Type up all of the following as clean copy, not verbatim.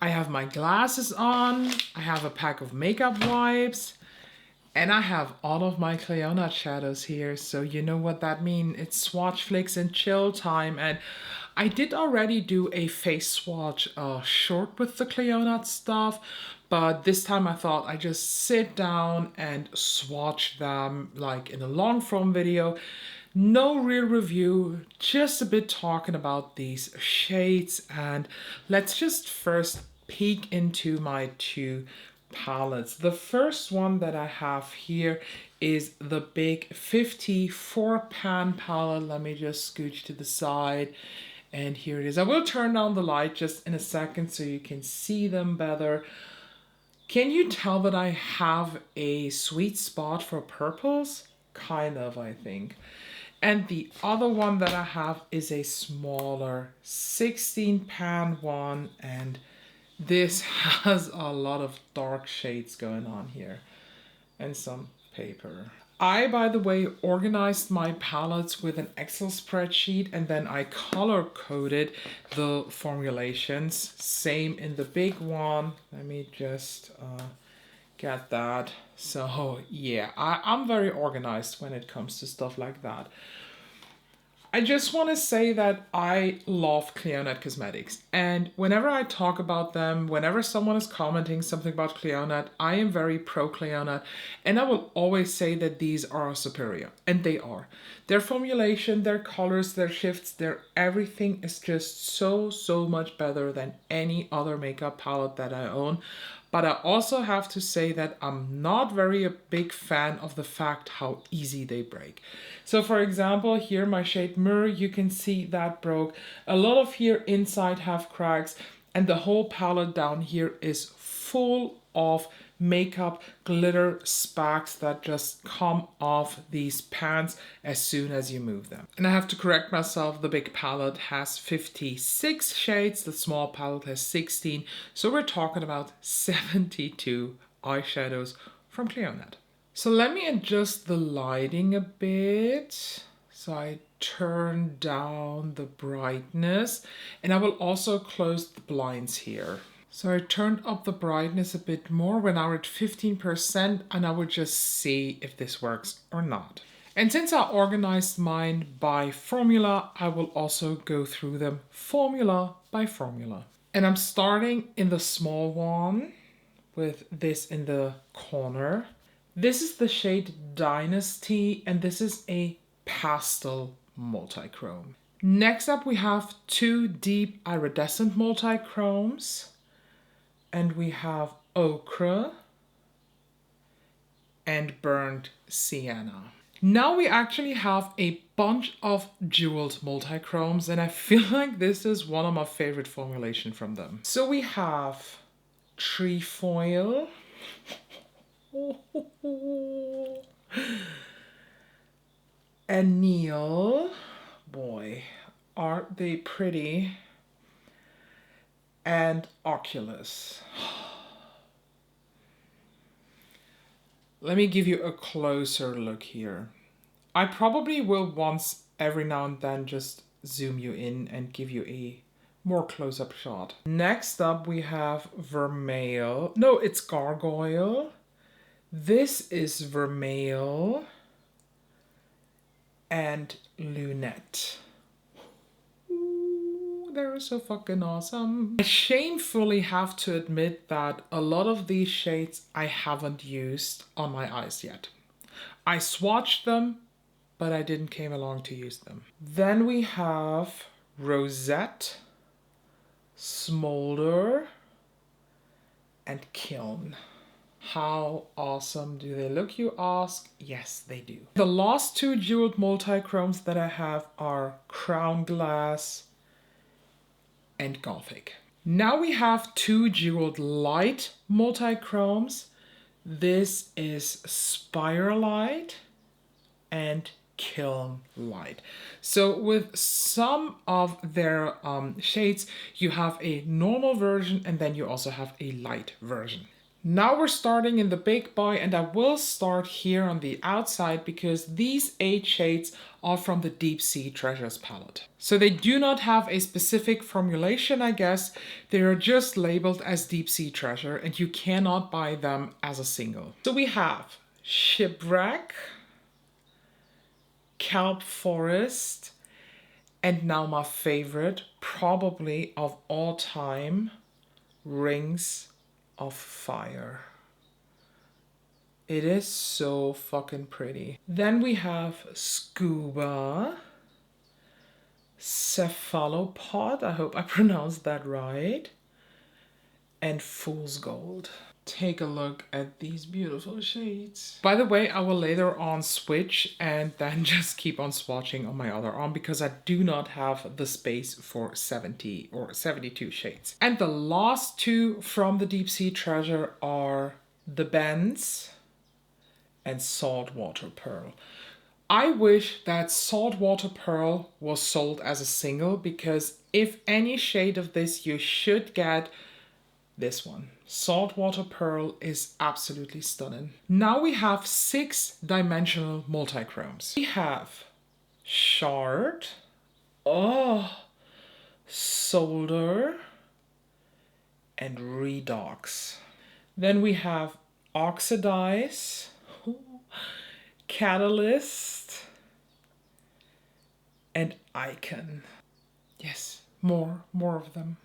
I have my glasses on, I have a pack of makeup wipes, and I have all of my Clionadh shadows here. So you know what that means. It's swatch flicks and chill time. And I did already do a face swatch short with the Clionadh stuff, but this time I thought I'd just sit down and swatch them like in a long form video. No real review, just a bit talking about these shades. And let's just first peek into my two palettes. The first one that I have here is the big 54 pan palette. Let me just scooch to the side. And here it is. I will turn down the light just in a second so you can see them better. Can you tell that I have a sweet spot for purples? Kind of, I think. And the other one that I have is a smaller 16 pan one, and this has a lot of dark shades going on here and some paper. I, by the way, organized my palettes with an Excel spreadsheet, and then I color coded the formulations. Same in the big one. Let me just get that. So yeah, I'm very organized when it comes to stuff like that. I just want to say that I love Clionadh Cosmetics, and whenever I talk about them, whenever someone is commenting something about Clionadh, I am very pro Clionadh, and I will always say that these are superior, and they are. Their formulation, their colors, their shifts, their everything is just so much better than any other makeup palette that I own. But I also have to say that I'm not very a big fan of the fact how easy they break. So for example, here my shade Mirror, you can see that broke. A lot of here inside have cracks, and the whole palette down here is full of makeup glitter specks that just come off these pans as soon as you move them. And I have to correct myself, the big palette has 56 shades, the small palette has 16, so we're talking about 72 eyeshadows from Clionadh. So let me adjust the lighting a bit. So I turn down the brightness, and I will also close the blinds here. So I turned up the brightness a bit more. We're now at 15%, and I will just see if this works or not. And since I organized mine by formula, I will also go through them formula by formula. And I'm starting in the small one with this in the corner. This is the shade Dynasty, and this is a pastel multichrome. Next up, we have two deep iridescent multichromes. And we have ochre and burnt sienna. Now we actually have a bunch of jeweled multichromes, and I feel like this is one of my favorite formulations from them. So we have trefoil, anneal, boy, are they pretty, and oculus. Let me give you a closer look here. I probably will once every now and then just zoom you in and give you a more close-up shot. Next up we have vermeil. No, it's gargoyle. This is vermeil and lunette. They're so fucking awesome. I shamefully have to admit that a lot of these shades I haven't used on my eyes yet. I swatched them, but I didn't came along to use them. Then we have Rosette, Smolder, and Kiln. How awesome do they look, you ask? Yes, they do. The last two jeweled multichromes that I have are Crown Glass and Gothic. Now we have two jeweled light multichromes. This is Spiralite and Kiln Light. So with some of their shades, you have a normal version, and then you also have a light version. Now we're starting in the big boy, and I will start here on the outside because these 8 shades are from the Deep Sea Treasures palette. So they do not have a specific formulation, I guess. They are just labeled as Deep Sea Treasure and you cannot buy them as a single. So we have Shipwreck, Kelp Forest, and now my favorite, probably of all time, Rings of Fire. It is so fucking pretty. Then we have Scuba, Cephalopod, I hope I pronounced that right, and Fool's Gold. Take a look at these beautiful shades. By the way, I will later on switch and then just keep on swatching on my other arm because I do not have the space for 70 or 72 shades. And the last 2 from the Deep Sea Treasure are the Bends and Saltwater Pearl. I wish that Saltwater Pearl was sold as a single because if any shade of this, you should get this one. Saltwater Pearl is absolutely stunning. Now we have 6-dimensional multichromes. We have Shard, Solder, and Redox. Then we have Oxidize, Catalyst, and Icon. Yes, more of them.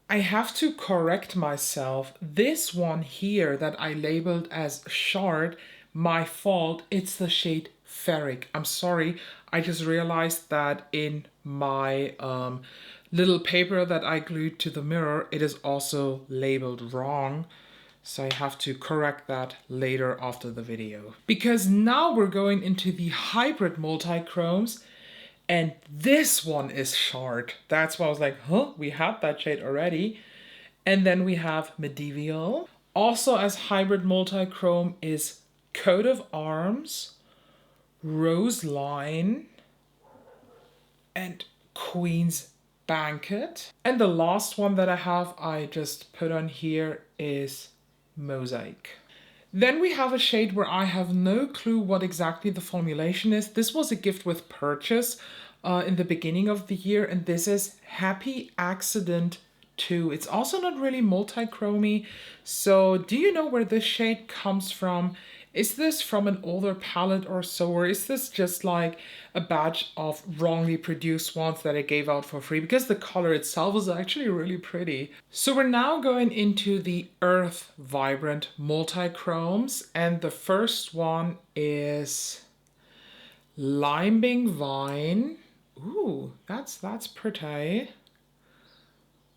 I have to correct myself. This one here that I labeled as Shard, my fault, it's the shade Ferric. I'm sorry, I just realized that in my little paper that I glued to the mirror, it is also labeled wrong. So I have to correct that later after the video. Because now we're going into the hybrid multichromes. And this one is Shard. That's why I was like, huh, we have that shade already. And then we have Medieval. Also as hybrid multichrome is Coat of Arms, Rose Line, and Queen's Banquet. And the last one that I have, I just put on here, is Mosaic. Then we have a shade where I have no clue what exactly the formulation is. This was a gift with purchase in the beginning of the year, and this is Happy Accident 2. It's also not really multichromy. So do you know where this shade comes from? Is this from an older palette or so, or is this just like a batch of wrongly produced ones that I gave out for free? Because the color itself is actually really pretty. So we're now going into the Earth Vibrant multichromes, and the first one is Limebing Vine. Ooh, that's pretty.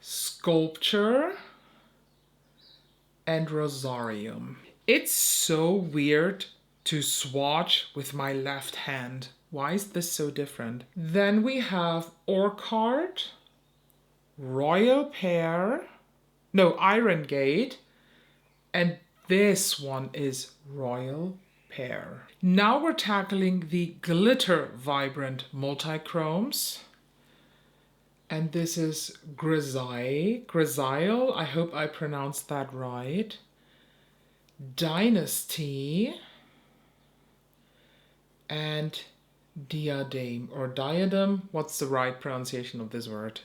Sculpture and Rosarium. It's so weird to swatch with my left hand. Why is this so different? Then we have Orchard, Royal Pear, no, Iron Gate, and this one is Royal Pear. Now we're tackling the Glitter Vibrant multichromes. And this is Grisile, I hope I pronounced that right. Dynasty, and Diadem, or Diadem. What's the right pronunciation of this word?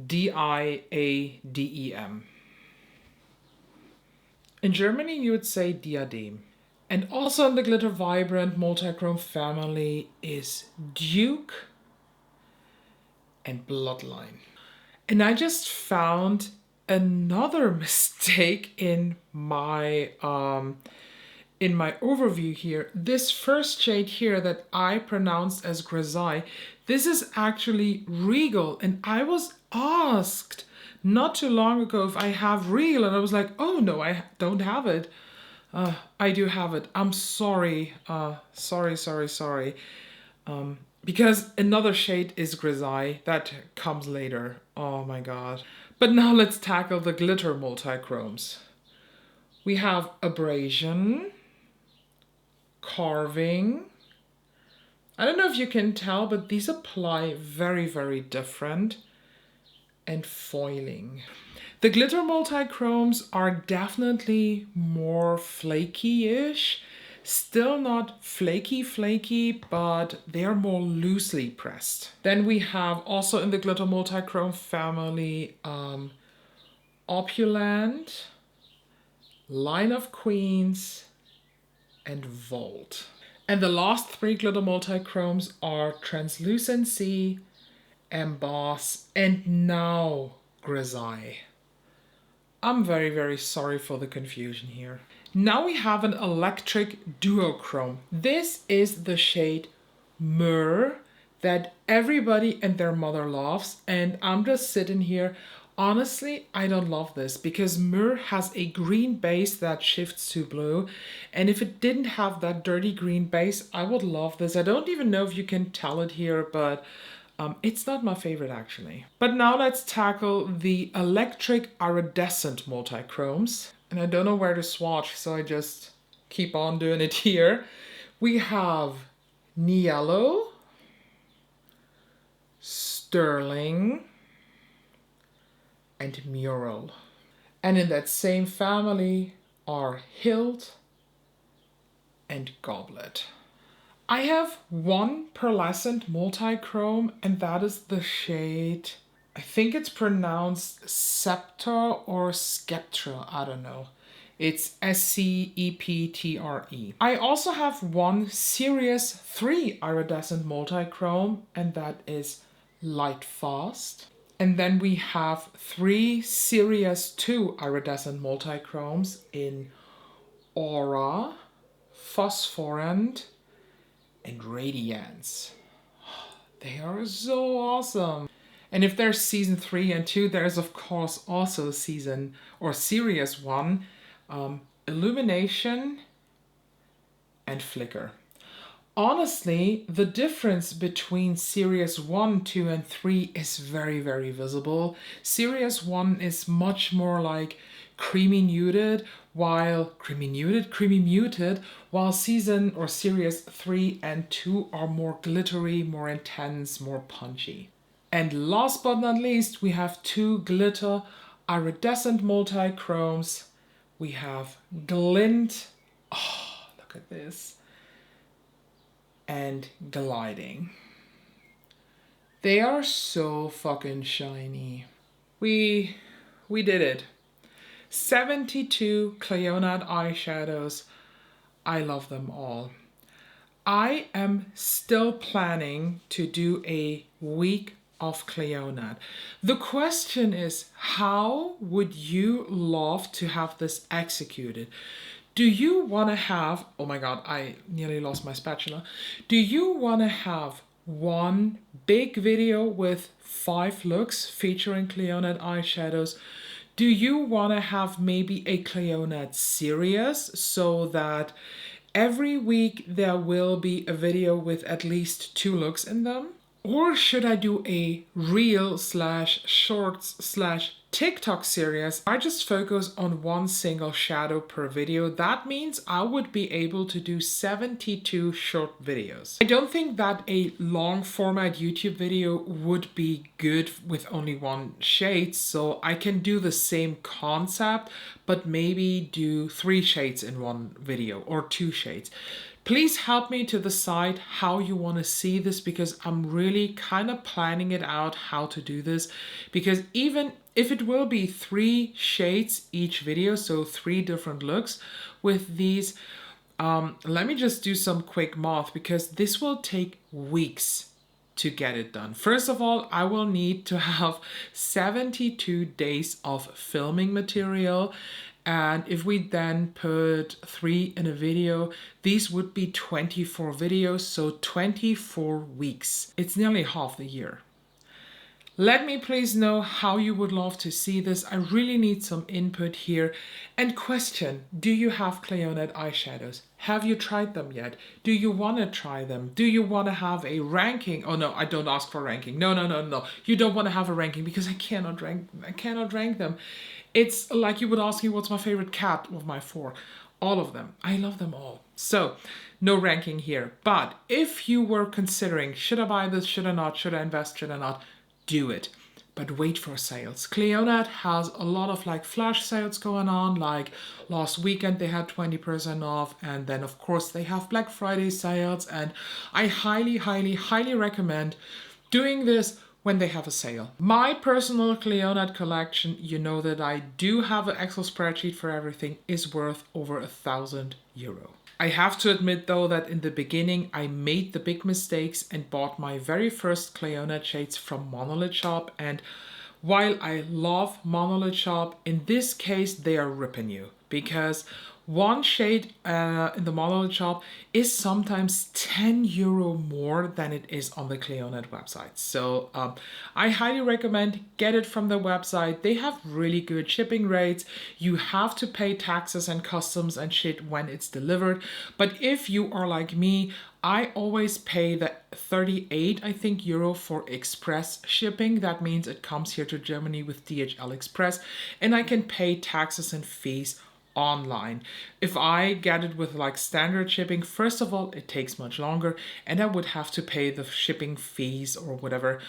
Diadem. In Germany, you would say Diadem. And also in the Glitter Vibrant multichrome family is Duke and Bloodline. And I just found another mistake in my overview here. This first shade here that I pronounced as Grisaille, this is actually Regal, and I was asked not too long ago if I have Regal, and I was like, oh no, I don't have it. I do have it. I'm sorry. Sorry. Because another shade is Grisaille that comes later. Oh my god. But now let's tackle the glitter multichromes. We have Abrasion, Carving. I don't know if you can tell, but these apply very, very different. And Foiling. The glitter multi-chromes are definitely more flaky-ish. Still not flaky, but they're more loosely pressed. Then we have also in the glitter multi-chrome family Opulent, Line of Queens, and Volt. And the last three glitter multi-chromes are Translucency, Emboss, and now Grisaille. I'm very, very sorry for the confusion here. Now we have an electric duochrome. This is the shade Myrrh that everybody and their mother loves. And I'm just sitting here. Honestly, I don't love this because Myrrh has a green base that shifts to blue. And if it didn't have that dirty green base, I would love this. I don't even know if you can tell it here, but it's not my favorite actually. But now let's tackle the electric iridescent multi-chromes. And I don't know where to swatch, so I just keep on doing it here. We have Niello, Sterling, and Mural. And in that same family are Hilt and Goblet. I have one pearlescent multi-chrome, and that is the shade, I think it's pronounced Scepter or Skeptra, I don't know. It's SCEPTRE. I also have one Series 3 iridescent multi-chrome, and that is Light Fast. And then we have 3 Series 2 iridescent multi-chromes in Aura, Phosphorant, and Radiance. They are so awesome. And if there's season 3 and 2, there's of course also season or series 1, Illumination and Flicker. Honestly, the difference between series 1, 2, and 3 is very, very visible. Series 1 is much more like creamy muted, while season or series 3 and 2 are more glittery, more intense, more punchy. And last but not least, we have 2 glitter iridescent multi-chromes. We have Glint, oh, look at this, and Gliding. They are so fucking shiny. We did it. 72 Clionadh eyeshadows. I love them all. I am still planning to do a week of Clionadh. The question is, how would you love to have this executed? Do you want to have, oh my god, I nearly lost my spatula. Do you want to have one big video with 5 looks featuring Clionadh eyeshadows? Do you want to have maybe a Clionadh series so that every week there will be a video with at least 2 looks in them? Or should I do a reel/shorts/TikTok series? I just focus on one single shadow per video. That means I would be able to do 72 short videos. I don't think that a long format YouTube video would be good with only one shade, so I can do the same concept, but maybe do 3 shades in one video or 2 shades. Please help me to decide how you want to see this, because I'm really kind of planning it out how to do this, because even if it will be 3 shades each video, so 3 different looks with these, let me just do some quick math, because this will take weeks to get it done. First of all, I will need to have 72 days of filming material. And if we then put 3 in a video, these would be 24 videos, so 24 weeks. It's nearly half the year. Let me please know how you would love to see this. I really need some input here. And question, do you have Clionadh eyeshadows? Have you tried them yet? Do you want to try them? Do you want to have a ranking? Oh no, I don't ask for ranking. No. You don't want to have a ranking because I cannot rank them. It's like you would ask me what's my favorite cat of my 4. All of them. I love them all. So no ranking here. But if you were considering, should I buy this? Should I not? Should I invest? Should I not? Do it. but wait for sales. Clionadh has a lot of like flash sales going on. Like last weekend they had 20% off, and then of course they have Black Friday sales, and I highly recommend doing this when they have a sale. My personal Clionadh collection, you know that I do have an Excel spreadsheet for everything, is worth over €1,000. I have to admit though that in the beginning I made the big mistakes and bought my very first Clionadh shades from Monolith Shop, and while I love Monolith Shop, in this case they are ripping you, because one shade in the Monolith Shop is sometimes €10 more than it is on the Clionadh website. So I highly recommend get it from the website. They have really good shipping rates. You have to pay taxes and customs and shit when it's delivered. But if you are like me, I always pay the 38, I think, euro for express shipping. That means it comes here to Germany with DHL Express, and I can pay taxes and fees online. If I get it with like standard shipping, first of all, it takes much longer, and I would have to pay the shipping fees or whatever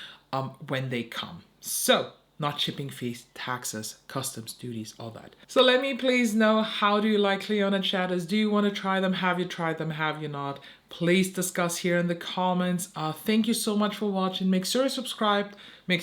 when they come. So not shipping fees, taxes, customs, duties, all that. So let me please know, how do you like Clionadh shadows? Do you want to try them? Have you tried them? Have you not? Please discuss here in the comments. Thank you so much for watching. Make sure you're subscribed. Make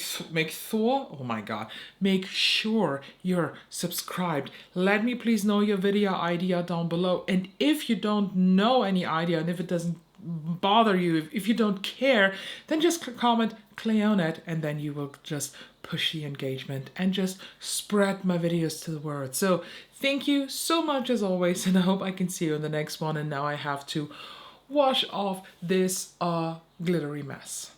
sure you're subscribed. Let me please know your video idea down below. And if you don't know any idea, and if it doesn't bother you, if you don't care, then just comment Clionadh, and then you will just push the engagement and just spread my videos to the world. So thank you so much as always, and I hope I can see you in the next one. And now I have to wash off this glittery mess.